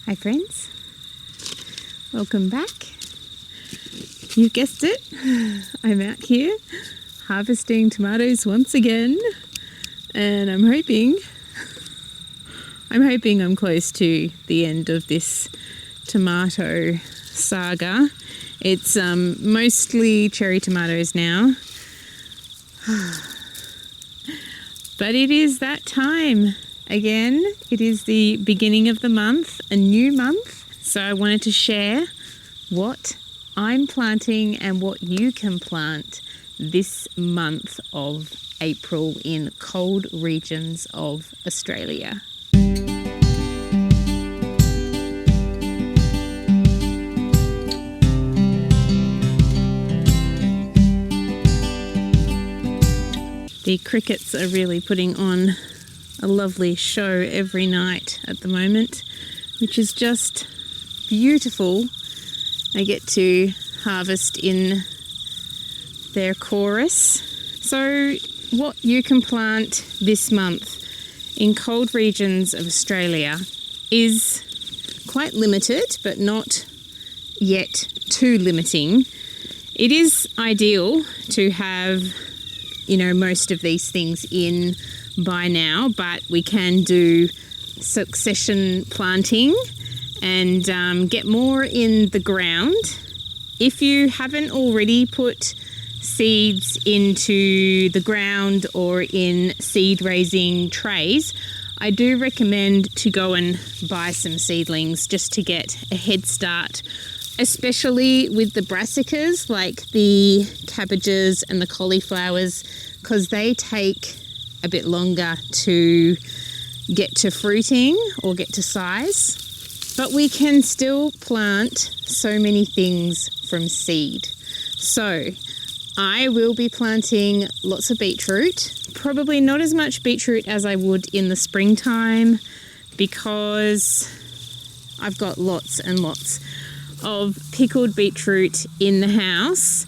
Hi friends, welcome back. You guessed it, I'm out here harvesting tomatoes once again, and I'm hoping I'm close to the end of this tomato saga. It's mostly cherry tomatoes now, but it is that time again. It is the beginning of the month, a new month, so I wanted to share what I'm planting and what you can plant this month of April in cold regions of Australia. The crickets are really putting on a lovely show every night at the moment, which is just beautiful. I get to harvest in their chorus. So what you can plant this month in cold regions of Australia is quite limited, but not yet too limiting. It is ideal to have most of these things in by now, but we can do succession planting and get more in the ground. If you haven't already put seeds into the ground or in seed raising trays, I do recommend to go and buy some seedlings just to get a head start, especially with the brassicas like the cabbages and the cauliflowers, because they take a bit longer to get to fruiting or get to size. But we can still plant so many things from seed. So I will be planting lots of beetroot, probably not as much beetroot as I would in the springtime, because I've got lots and lots of pickled beetroot in the house,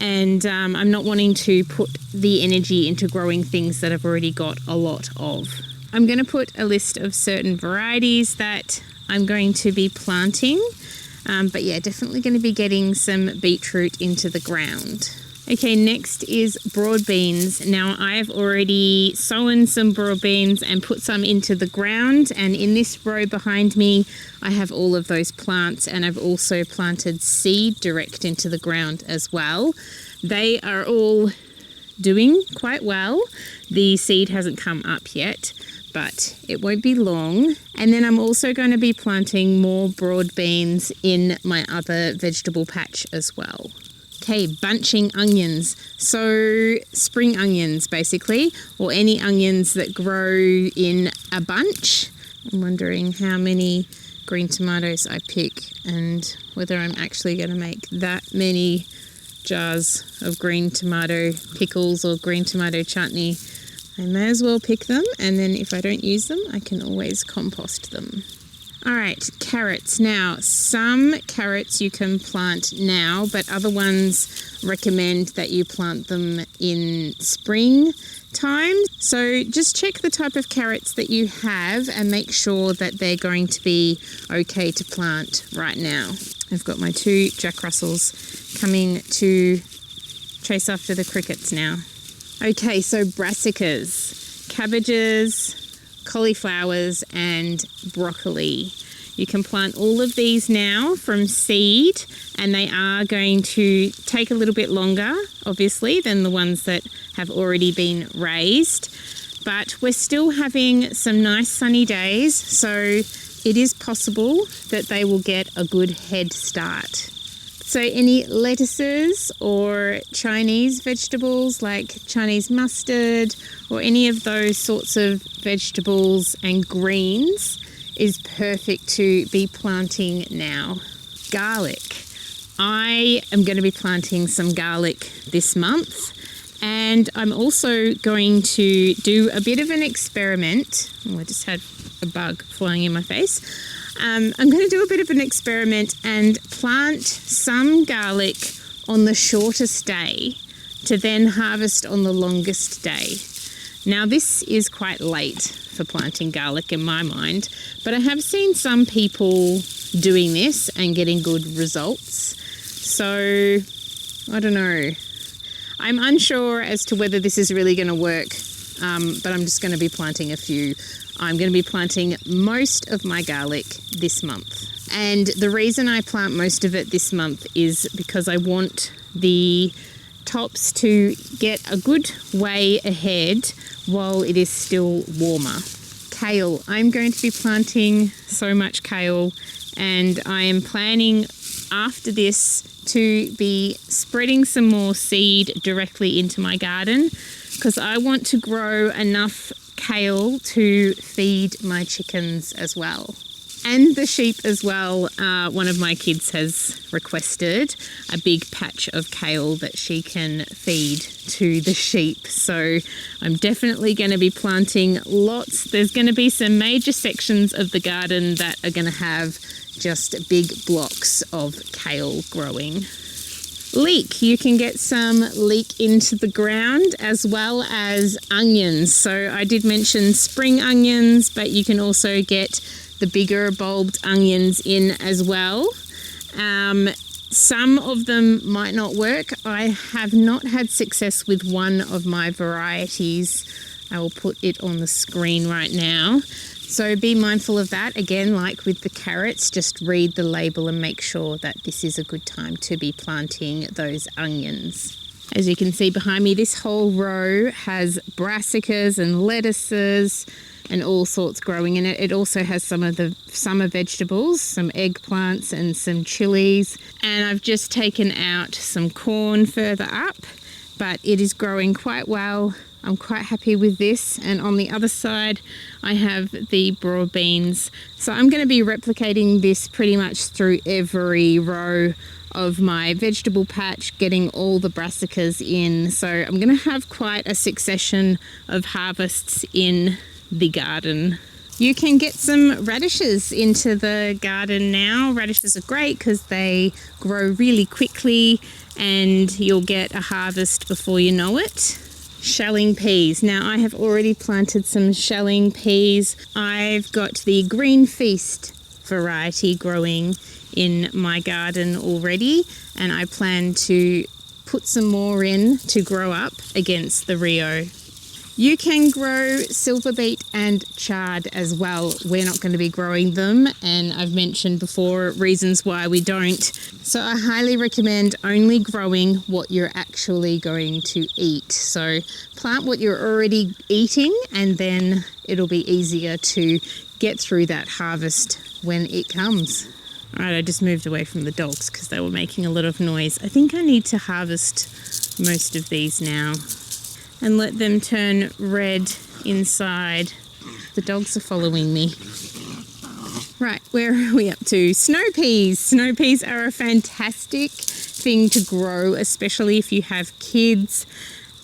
and I'm not wanting to put the energy into growing things that I've already got a lot of. I'm going to put a list of certain varieties that I'm going to be planting, but yeah, definitely going to be getting some beetroot into the ground. Okay, next is broad beans. Now I've already sown some broad beans and put some into the ground, and in this row behind me I have all of those plants, and I've also planted seed direct into the ground as well. They are all doing quite well. The seed hasn't come up yet, but it won't be long. And then I'm also going to be planting more broad beans in my other vegetable patch as well. Okay, bunching onions. So spring onions basically, or any onions that grow in a bunch. I'm wondering how many green tomatoes I pick and whether I'm actually going to make that many jars of green tomato pickles or green tomato chutney. I may as well pick them, and then if I don't use them, I can always compost them. All right, carrots. Now, some carrots you can plant now, but other ones recommend that you plant them in springtime. So just check the type of carrots that you have and make sure that they're going to be okay to plant right now. I've got my 2 Jack Russells coming to chase after the crickets now. Okay, so brassicas, cabbages, cauliflowers and broccoli. You can plant all of these now from seed, and they are going to take a little bit longer, obviously, than the ones that have already been raised. But we're still having some nice sunny days, so it is possible that they will get a good head start. So any lettuces or Chinese vegetables like Chinese mustard or any of those sorts of vegetables and greens is perfect to be planting now. Garlic. I am going to be planting some garlic this month, and I'm also going to do a bit of an experiment. Oh, I just had a bug flying in my face. I'm going to do a bit of an experiment and plant some garlic on the shortest day to then harvest on the longest day. Now this is quite late for planting garlic in my mind, but I have seen some people doing this and getting good results. So I don't know. I'm unsure as to whether this is really going to work, but I'm just going to be planting a few. I'm going to be planting most of my garlic this month. And the reason I plant most of it this month is because I want the tops to get a good way ahead while it is still warmer. Kale. I'm going to be planting so much kale, and I am planning after this to be spreading some more seed directly into my garden, because I want to grow enough kale to feed my chickens as well. And the sheep as well. One of my kids has requested a big patch of kale that she can feed to the sheep. So I'm definitely going to be planting lots. There's going to be some major sections of the garden that are going to have just big blocks of kale growing. Leek. You can get some leek into the ground as well as onions. So I did mention spring onions, but you can also get the bigger bulbed onions in as well. Some of them might not work. I have not had success with one of my varieties. I will put it on the screen right now. So be mindful of that. Again, like with the carrots, just read the label and make sure that this is a good time to be planting those onions. As you can see behind me, this whole row has brassicas and lettuces and all sorts growing in it. It also has some of the summer vegetables, some eggplants and some chilies. And I've just taken out some corn further up, but it is growing quite well. I'm quite happy with this. And on the other side, I have the broad beans. So I'm going to be replicating this pretty much through every row of my vegetable patch, getting all the brassicas in. So I'm going to have quite a succession of harvests in the garden. You can get some radishes into the garden now. Radishes are great because they grow really quickly and you'll get a harvest before you know it. Shelling peas. Now I have already planted some shelling peas. I've got the Green Feast variety growing in my garden already, and I plan to put some more in to grow up against the Rio. You can grow silver beet and chard as well. We're not going to be growing them, and I've mentioned before reasons why we don't. So I highly recommend only growing what you're actually going to eat. So plant what you're already eating, and then it'll be easier to get through that harvest when it comes. All right, I just moved away from the dogs because they were making a lot of noise. I think I need to harvest most of these now and let them turn red inside. The dogs are following me. Right, where are we up to? Snow peas. Snow peas are a fantastic thing to grow, especially if you have kids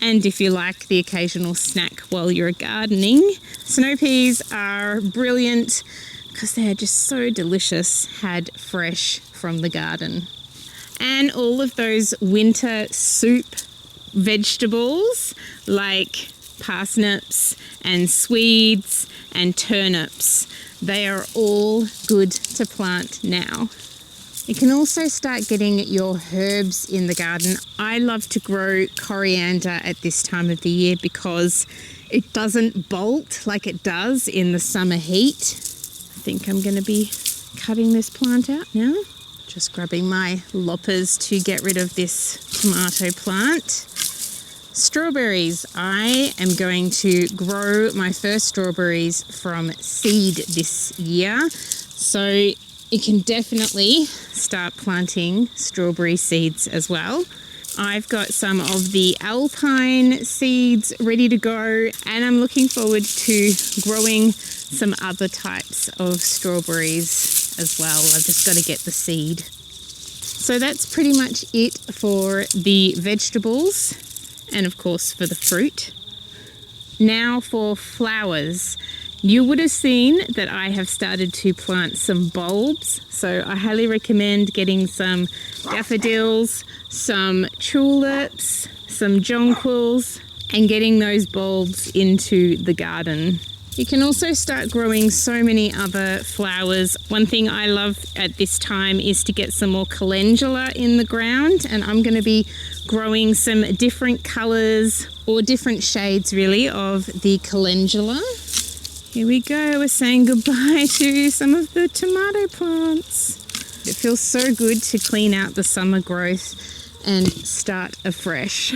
and if you like the occasional snack while you're gardening. Snow peas are brilliant because they're just so delicious, had fresh from the garden. And all of those winter soup vegetables like parsnips and swedes and turnips, they are all good to plant now. You can also start getting your herbs in the garden. I love to grow coriander at this time of the year because it doesn't bolt like it does in the summer heat. I think I'm going to be cutting this plant out now. Just grabbing my loppers to get rid of this tomato plant. Strawberries. I am going to grow my first strawberries from seed this year. So you can definitely start planting strawberry seeds as well. I've got some of the alpine seeds ready to go, and I'm looking forward to growing some other types of strawberries as well. I've just got to get the seed. So that's pretty much it for the vegetables and of course for the fruit. Now for flowers. You would have seen that I have started to plant some bulbs, so I highly recommend getting some daffodils, some tulips, some jonquils, and getting those bulbs into the garden. You can also start growing so many other flowers. One thing I love at this time is to get some more calendula in the ground, and I'm going to be growing some different colours or different shades really of the calendula. Here we go, we're saying goodbye to some of the tomato plants. It feels so good to clean out the summer growth and start afresh.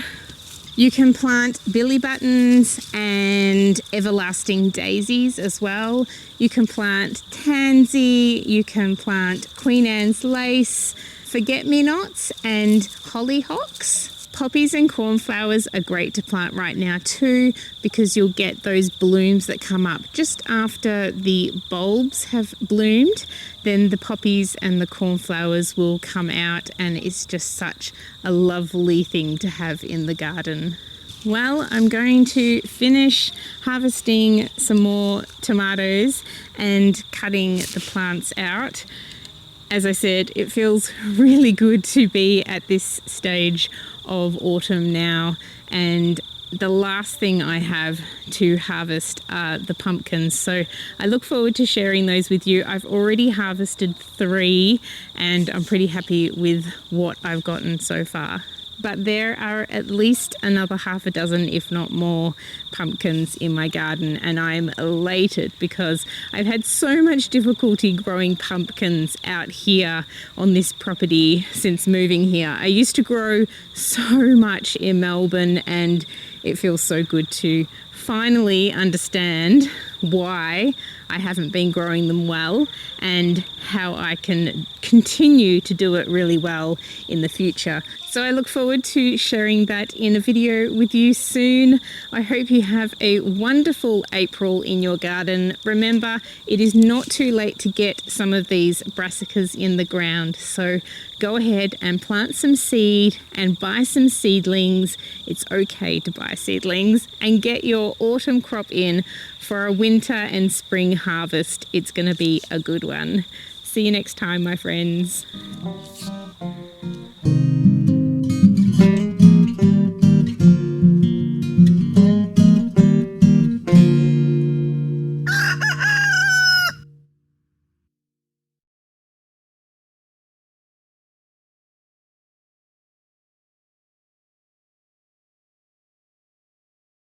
You can plant billy buttons and everlasting daisies as well. You can plant tansy, you can plant Queen Anne's lace, forget-me-nots and hollyhocks. Poppies and cornflowers are great to plant right now too, because you'll get those blooms that come up just after the bulbs have bloomed. Then the poppies and the cornflowers will come out, and it's just such a lovely thing to have in the garden. Well, I'm going to finish harvesting some more tomatoes and cutting the plants out. As I said, it feels really good to be at this stage of autumn now, and the last thing I have to harvest are the pumpkins, so I look forward to sharing those with you. I've already harvested 3 and I'm pretty happy with what I've gotten so far. But there are at least another half a dozen, if not more, pumpkins in my garden, and I'm elated because I've had so much difficulty growing pumpkins out here on this property since moving here. I used to grow so much in Melbourne, and it feels so good to finally understand why I haven't been growing them well and how I can continue to do it really well in the future. So I look forward to sharing that in a video with you soon. I hope you have a wonderful April in your garden. Remember, it is not too late to get some of these brassicas in the ground. So go ahead and plant some seed and buy some seedlings. It's okay to buy seedlings, and get your autumn crop in for a winter and spring harvest. It's going to be a good one. See you next time, my friends.